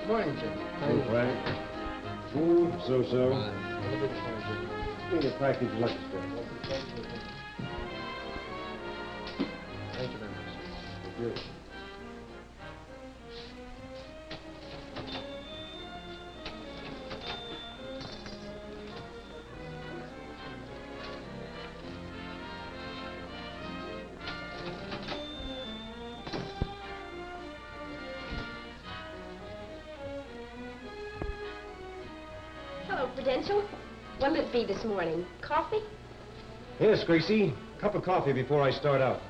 morning, Jim. Right. Food, so-so. Deliver this morning, Jim. Need a package of liquor store. Thank you very much. Thank you. Hello, Prudential. What'll it be this morning? Coffee? Yes, Gracie. Cup of coffee before I start out.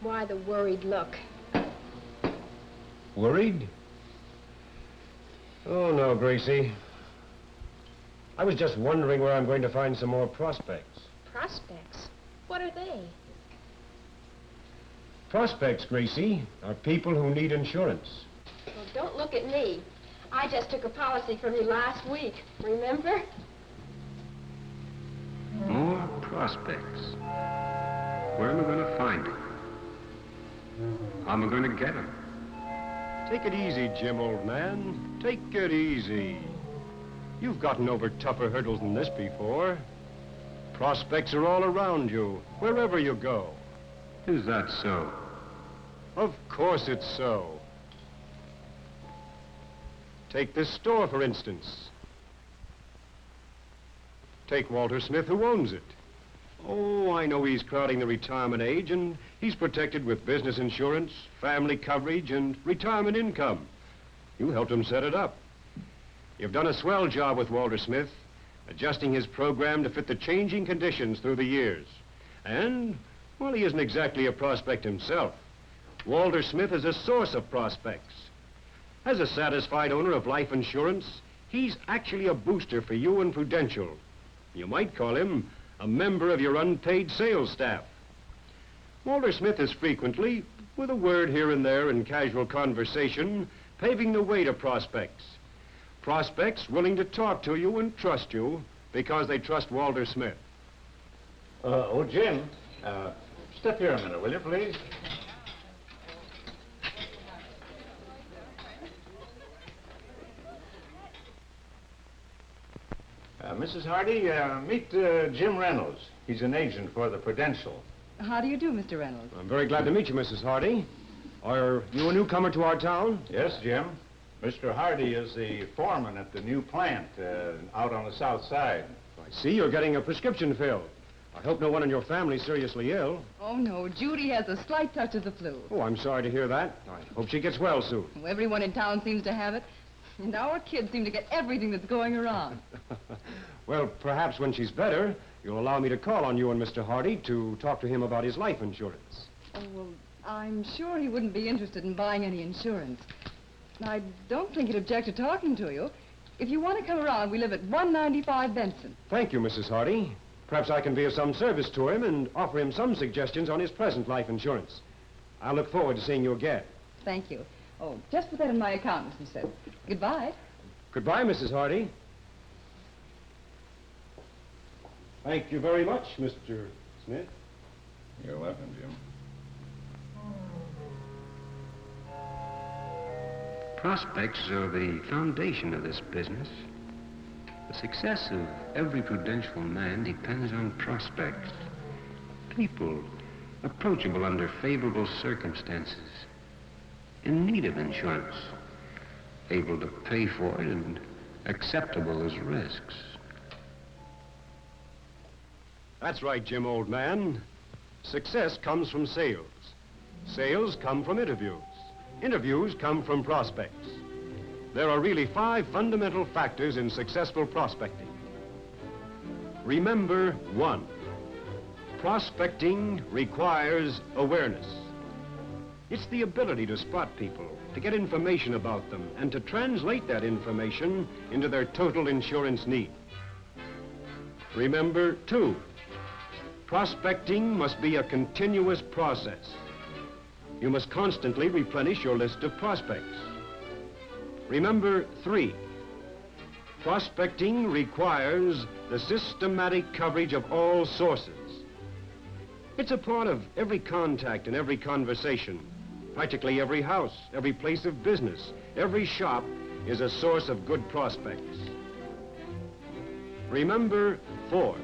Why the worried look? Worried? Oh, no, Gracie. I was just wondering where I'm going to find some more prospects. Prospects? What are they? Prospects, Gracie, are people who need insurance. Well, don't look at me. I just took a policy from you last week. Remember? More prospects. Where am I going to find them? How am I going to get them? Take it easy, Jim, old man. Take it easy. You've gotten over tougher hurdles than this before. Prospects are all around you, wherever you go. Is that so? Of course it's so. Take this store, for instance. Take Walter Smith, who owns it. Oh, I know he's crowding the retirement age, and he's protected with business insurance, family coverage, and retirement income. You helped him set it up. You've done a swell job with Walter Smith, adjusting his program to fit the changing conditions through the years. And, well, he isn't exactly a prospect himself. Walter Smith is a source of prospects. As a satisfied owner of life insurance, he's actually a booster for you and Prudential. You might call him a member of your unpaid sales staff. Walter Smith is frequently, with a word here and there in casual conversation, paving the way to prospects. Prospects willing to talk to you and trust you because they trust Walter Smith. Jim, step here a minute, will you, please? Mrs. Hardy, meet Jim Reynolds. He's an agent for the Prudential. How do you do, Mr. Reynolds? I'm very glad to meet you, Mrs. Hardy. Are you a newcomer to our town? Yes, Jim. Mr. Hardy is the foreman at the new plant out on the south side. I see you're getting a prescription filled. I hope no one in your family's seriously ill. Oh, no. Judy has a slight touch of the flu. Oh, I'm sorry to hear that. I hope she gets well soon. Well, everyone in town seems to have it. And our kids seem to get everything that's going around. Well, perhaps when she's better, you'll allow me to call on you and Mr. Hardy to talk to him about his life insurance. Oh, well, I'm sure he wouldn't be interested in buying any insurance. I don't think he'd object to talking to you. If you want to come around, we live at 195 Benson. Thank you, Mrs. Hardy. Perhaps I can be of some service to him and offer him some suggestions on his present life insurance. I look forward to seeing you again. Thank you. Oh, just put that in my account, Mr. Smith. Goodbye. Goodbye, Mrs. Hardy. Thank you very much, Mr. Smith. You're welcome, Jim. Prospects are the foundation of this business. The success of every Prudential man depends on prospects. People approachable under favorable circumstances, in need of insurance, able to pay for it and acceptable as risks. That's right, Jim, old man. Success comes from sales. Sales come from interviews. Interviews come from prospects. There are really 5 fundamental factors in successful prospecting. Remember 1, prospecting requires awareness. It's the ability to spot people, to get information about them, and to translate that information into their total insurance need. Remember 2, prospecting must be a continuous process. you must constantly replenish your list of prospects. Remember 3. Prospecting requires the systematic coverage of all sources. It's a part of every contact and every conversation. Practically every house, every place of business, every shop is a source of good prospects. Remember 4.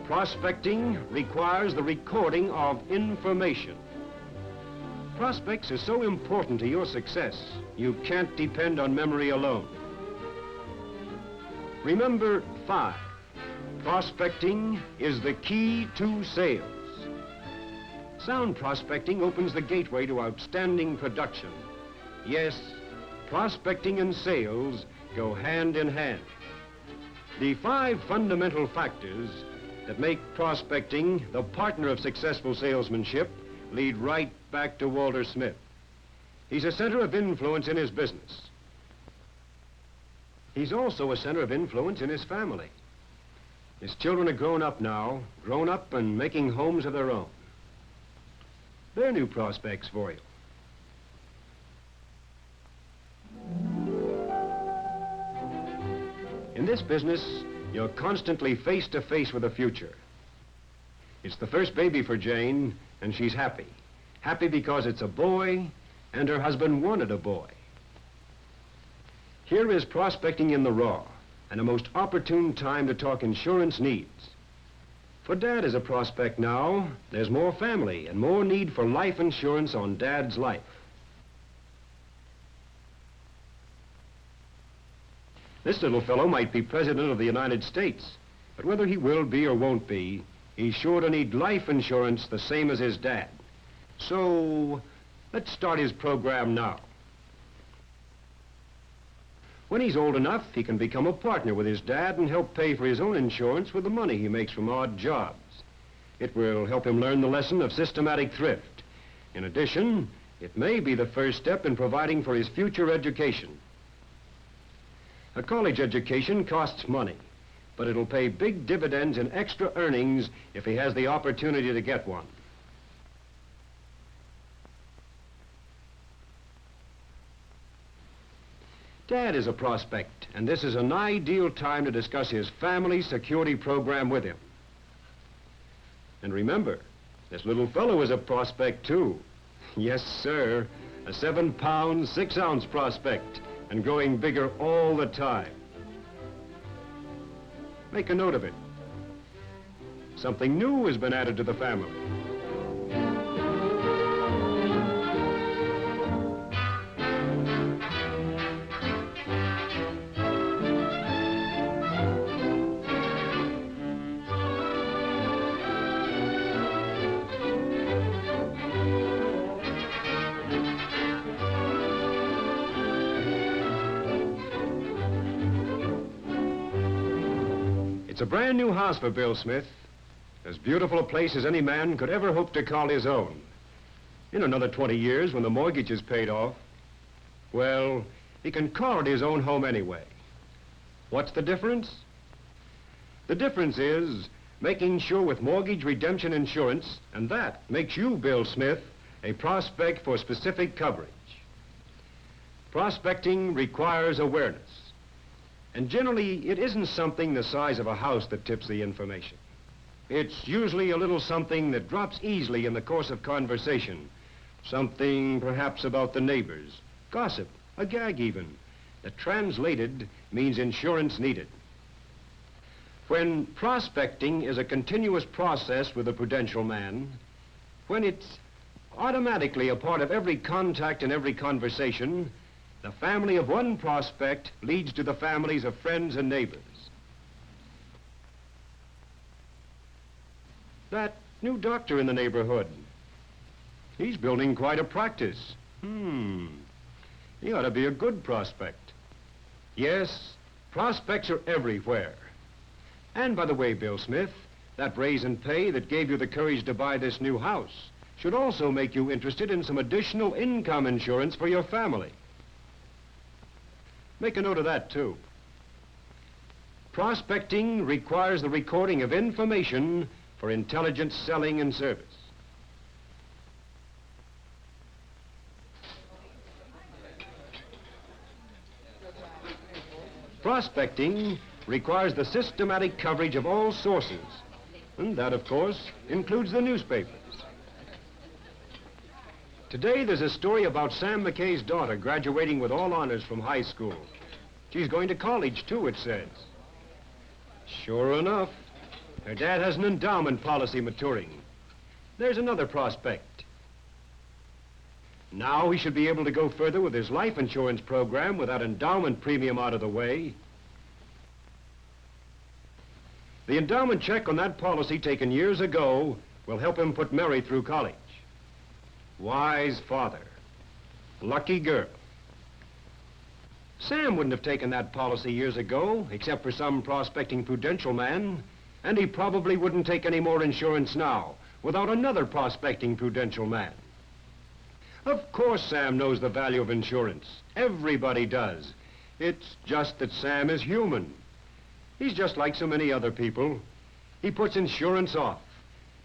Prospecting requires the recording of information. Prospects are so important to your success, you can't depend on memory alone. Remember 5. Prospecting is the key to sales. Sound prospecting opens the gateway to outstanding production. Yes, prospecting and sales go hand in hand. The 5 fundamental factors that make prospecting the partner of successful salesmanship lead right back to Walter Smith. He's a center of influence in his business. He's also a center of influence in his family. His children are grown up now, grown up and making homes of their own. They're new prospects for you. In this business, you're constantly face to face with the future. It's the first baby for Jane, and she's happy. Happy because it's a boy, and her husband wanted a boy. Here is prospecting in the raw, and a most opportune time to talk insurance needs. For Dad is a prospect now, there's more family and more need for life insurance on Dad's life. This little fellow might be President of the United States, but whether he will be or won't be, he's sure to need life insurance the same as his dad. So, let's start his program now. When he's old enough, he can become a partner with his dad and help pay for his own insurance with the money he makes from odd jobs. It will help him learn the lesson of systematic thrift. In addition, it may be the first step in providing for his future education. A college education costs money, but it'll pay big dividends in extra earnings if he has the opportunity to get one. Dad is a prospect, and this is an ideal time to discuss his family security program with him. And remember, this little fellow is a prospect too. Yes, sir, a 7-pound, 6-ounce prospect, and growing bigger all the time. Make a note of it. Something new has been added to the family. It's a brand new house for Bill Smith. As beautiful a place as any man could ever hope to call his own. In another 20 years, when the mortgage is paid off, well, he can call it his own home anyway. What's the difference? The difference is making sure with mortgage redemption insurance, and that makes you, Bill Smith, a prospect for specific coverage. Prospecting requires awareness. And generally, it isn't something the size of a house that tips the information. It's usually a little something that drops easily in the course of conversation. Something perhaps about the neighbors, gossip, a gag even, that translated means insurance needed. When prospecting is a continuous process with a prudential man, when it's automatically a part of every contact and every conversation, the family of one prospect leads to the families of friends and neighbors. That new doctor in the neighborhood, he's building quite a practice. He ought to be a good prospect. Yes, prospects are everywhere. And by the way, Bill Smith, that raise in pay that gave you the courage to buy this new house should also make you interested in some additional income insurance for your family. Make a note of that, too. Prospecting requires the recording of information for intelligent selling and service. Prospecting requires the systematic coverage of all sources, and that, of course, includes the newspapers. Today, there's a story about Sam McKay's daughter graduating with all honors from high school. She's going to college, too, it says. Sure enough, her dad has an endowment policy maturing. There's another prospect. Now he should be able to go further with his life insurance program with that endowment premium out of the way. The endowment check on that policy taken years ago will help him put Mary through college. Wise father. Lucky girl. Sam wouldn't have taken that policy years ago, except for some prospecting prudential man, and he probably wouldn't take any more insurance now, without another prospecting prudential man. Of course Sam knows the value of insurance. Everybody does. It's just that Sam is human. He's just like so many other people. He puts insurance off,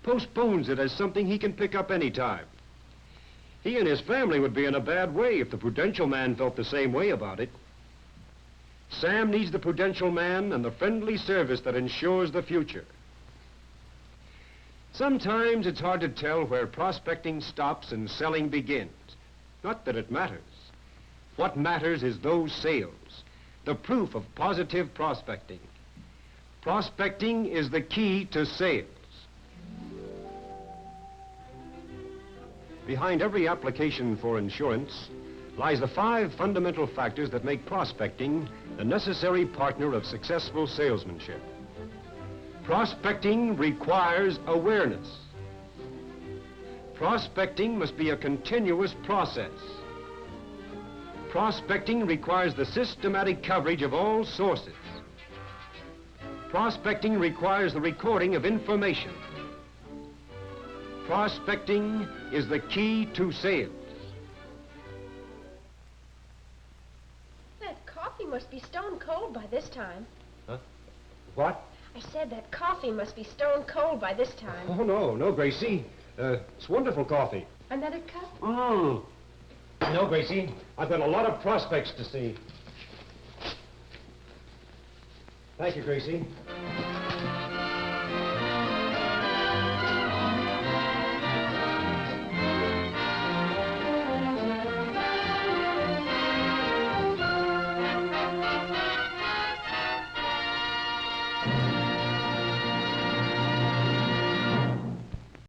postpones it as something he can pick up any time. He and his family would be in a bad way if the prudential man felt the same way about it. Sam needs the prudential man and the friendly service that ensures the future. Sometimes it's hard to tell where prospecting stops and selling begins. Not that it matters. What matters is those sales, the proof of positive prospecting. Prospecting is the key to sales. Behind every application for insurance lies the 5 fundamental factors that make prospecting the necessary partner of successful salesmanship. Prospecting requires awareness. Prospecting must be a continuous process. Prospecting requires the systematic coverage of all sources. Prospecting requires the recording of information. Prospecting is the key to sales. That coffee must be stone cold by this time. Huh? What? I said that coffee must be stone cold by this time. Oh, no, Gracie. It's wonderful coffee. Another cup? No, Gracie. I've got a lot of prospects to see. Thank you, Gracie.